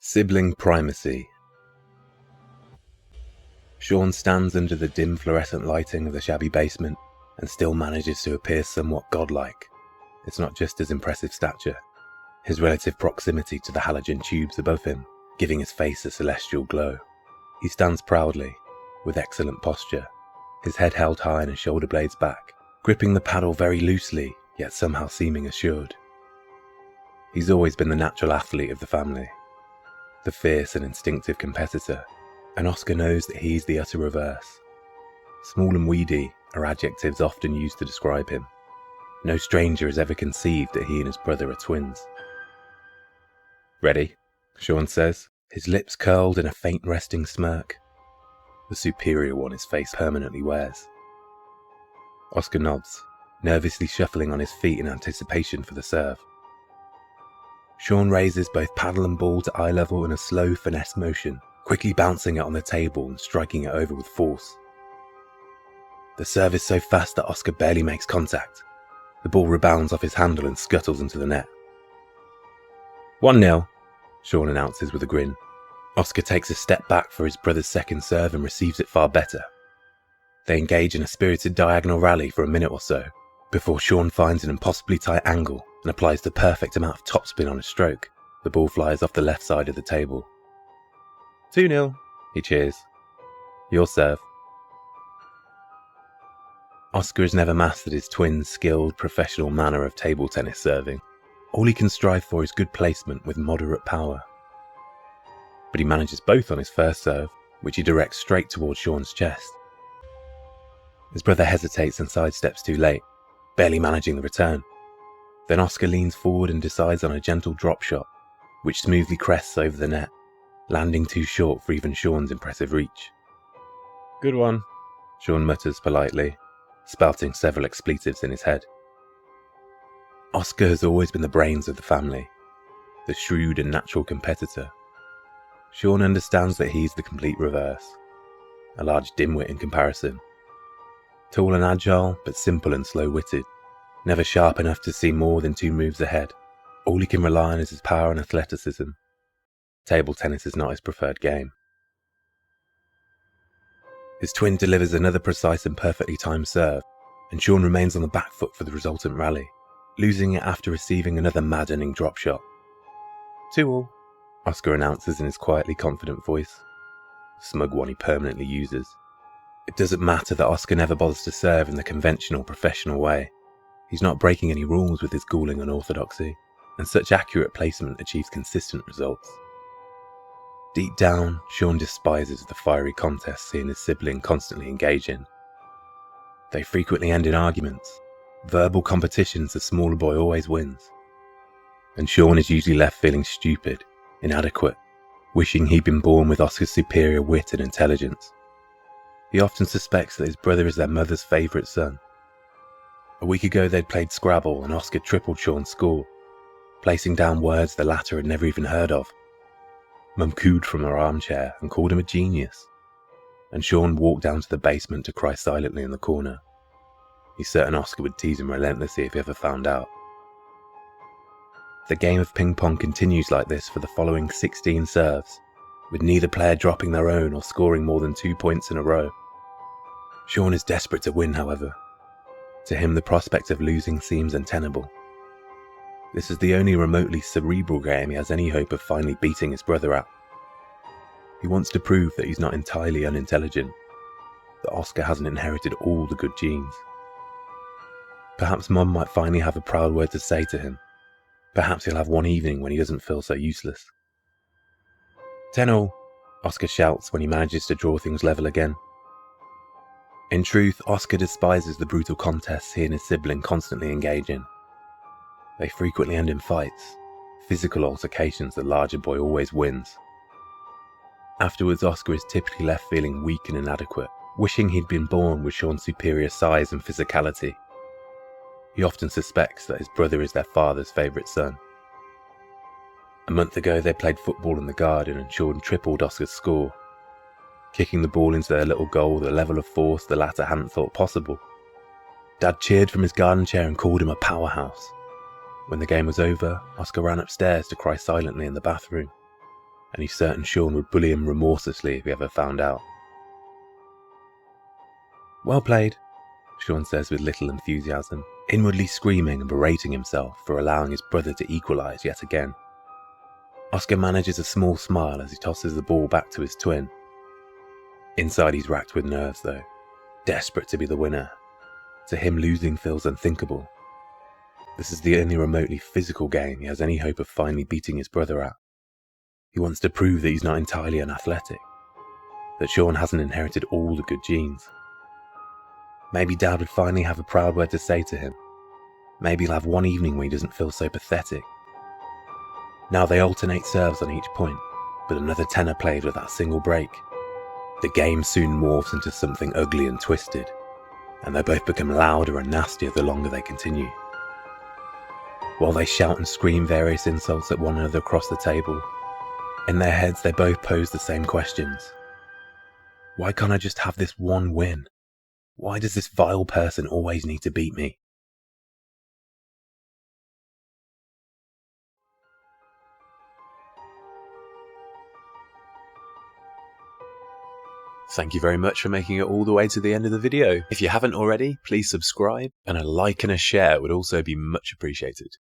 Sibling Primacy. Sean stands under the dim fluorescent lighting of the shabby basement and still manages to appear somewhat godlike. It's not just his impressive stature, his relative proximity to the halogen tubes above him, giving his face a celestial glow. He stands proudly, with excellent posture, his head held high and his shoulder blades back, gripping the paddle very loosely, yet somehow seeming assured. He's always been the natural athlete of the family, the fierce and instinctive competitor, and Oscar knows that he's the utter reverse. Small and weedy are adjectives often used to describe him. No stranger has ever conceived that he and his brother are twins. "Ready?" Sean says, his lips curled in a faint resting smirk. The superior one his face permanently wears. Oscar nods, nervously shuffling on his feet in anticipation for the serve. Sean raises both paddle and ball to eye level in a slow finesse motion, quickly bouncing it on the table and striking it over with force. The serve is so fast that Oscar barely makes contact. The ball rebounds off his handle and scuttles into the net. 1-0, Sean announces with a grin. Oscar takes a step back for his brother's second serve and receives it far better. They engage in a spirited diagonal rally for a minute or so, before Sean finds an impossibly tight angle and applies the perfect amount of topspin on a stroke. The ball flies off the left side of the table. 2-0, he cheers. Your serve. Oscar has never mastered his twin's skilled, professional manner of table tennis serving. All he can strive for is good placement with moderate power. But he manages both on his first serve, which he directs straight towards Sean's chest. His brother hesitates and sidesteps too late, barely managing the return. Then Oscar leans forward and decides on a gentle drop shot, which smoothly crests over the net, landing too short for even Sean's impressive reach. "Good one," Sean mutters politely, spouting several expletives in his head. Oscar has always been the brains of the family, the shrewd and natural competitor. Sean understands that he's the complete reverse, a large dimwit in comparison. Tall and agile, but simple and slow-witted, never sharp enough to see more than 2 moves ahead. All he can rely on is his power and athleticism. Table tennis is not his preferred game. His twin delivers another precise and perfectly timed serve, and Sean remains on the back foot for the resultant rally, losing it after receiving another maddening drop shot. 2-2, Oscar announces in his quietly confident voice, the smug one he permanently uses. It doesn't matter that Oscar never bothers to serve in the conventional professional way. He's not breaking any rules with his galling unorthodoxy, and such accurate placement achieves consistent results. Deep down, Sean despises the fiery contests he and his sibling constantly engage in. They frequently end in arguments, verbal competitions the smaller boy always wins. And Sean is usually left feeling stupid, inadequate, wishing he'd been born with Oscar's superior wit and intelligence. He often suspects that his brother is their mother's favourite son. A week ago they'd played Scrabble and Oscar tripled Sean's score, placing down words the latter had never even heard of. Mum cooed from her armchair and called him a genius, and Sean walked down to the basement to cry silently in the corner. He's certain Oscar would tease him relentlessly if he ever found out. The game of ping pong continues like this for the following 16 serves, with neither player dropping their own or scoring more than 2 points in a row. Sean is desperate to win, however. To him, the prospect of losing seems untenable. This is the only remotely cerebral game he has any hope of finally beating his brother at. He wants to prove that he's not entirely unintelligent, that Oscar hasn't inherited all the good genes. Perhaps Mum might finally have a proud word to say to him. Perhaps he'll have one evening when he doesn't feel so useless. 10-0, Oscar shouts when he manages to draw things level again. In truth, Oscar despises the brutal contests he and his sibling constantly engage in. They frequently end in fights, physical altercations the larger boy always wins. Afterwards, Oscar is typically left feeling weak and inadequate, wishing he'd been born with Sean's superior size and physicality. He often suspects that his brother is their father's favourite son. A month ago they played football in the garden and Sean tripled Oscar's score, kicking the ball into their little goal with a level of force the latter hadn't thought possible. Dad cheered from his garden chair and called him a powerhouse. When the game was over, Oscar ran upstairs to cry silently in the bathroom. and he's certain Sean would bully him remorselessly if he ever found out. "Well played," Sean says with little enthusiasm, inwardly screaming and berating himself for allowing his brother to equalise yet again. Oscar manages a small smile as he tosses the ball back to his twin. Inside he's racked with nerves though, desperate to be the winner. To him, losing feels unthinkable. This is the only remotely physical game he has any hope of finally beating his brother at. He wants to prove that he's not entirely unathletic, that Sean hasn't inherited all the good genes. Maybe Dad would finally have a proud word to say to him. Maybe he'll have one evening where he doesn't feel so pathetic. Now they alternate serves on each point, but another tenner played with that single break. The game soon morphs into something ugly and twisted, and they both become louder and nastier the longer they continue. While they shout and scream various insults at one another across the table, in their heads they both pose the same questions. Why can't I just have this one win? Why does this vile person always need to beat me? Thank you very much for making it all the way to the end of the video. If you haven't already, please subscribe, and a like and a share would also be much appreciated.